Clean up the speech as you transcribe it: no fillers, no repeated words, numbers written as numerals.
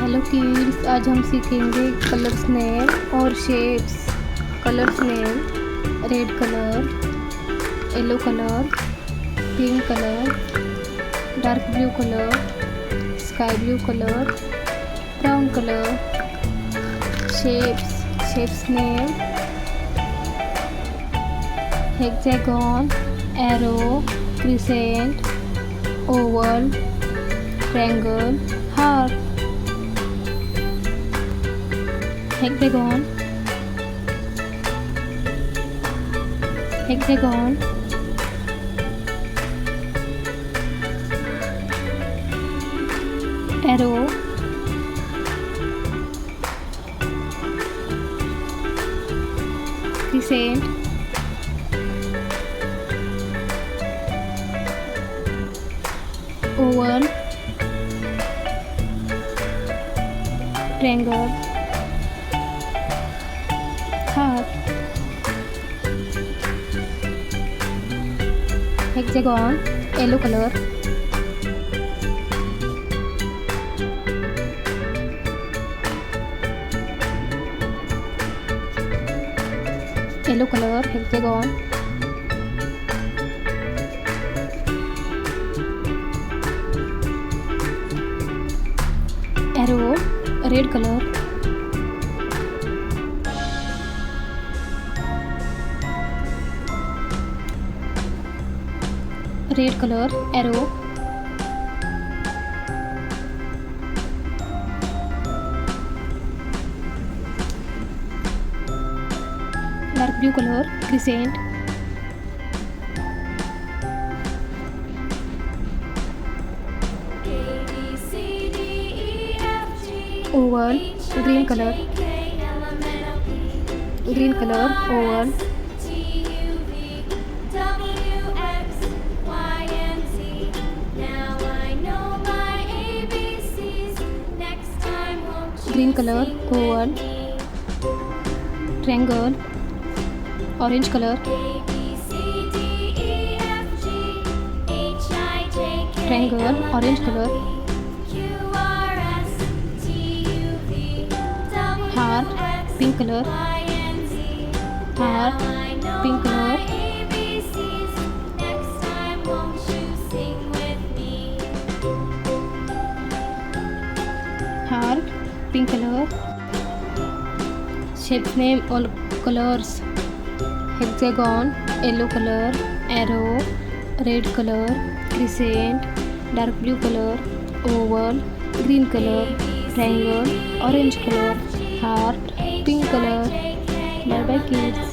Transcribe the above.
Hello kids, आज हम सीखेंगे कलर्स नेम और shapes. Colours name: red colour, yellow colour, pink colour, dark blue colour, sky blue colour, brown colour. Shapes name: hexagon, arrow, crescent, Oval, triangle, heart. Hexagon, arrow, crescent, Oval, triangle, heart. Hexagon, yellow colour, hexagon, arrow, red colour, arrow, dark blue colour, crescent, Oval, green colour, oval, green colour, Oval, triangle, orange colour, triangle, orange colour, heart, pink colour, heart, pink colour, heart, pink colour. Shapes name all colors: hexagon, yellow colour, arrow, red colour, crescent, dark blue colour, oval, green colour, triangle, orange colour, heart, pink colour. Bye bye kids.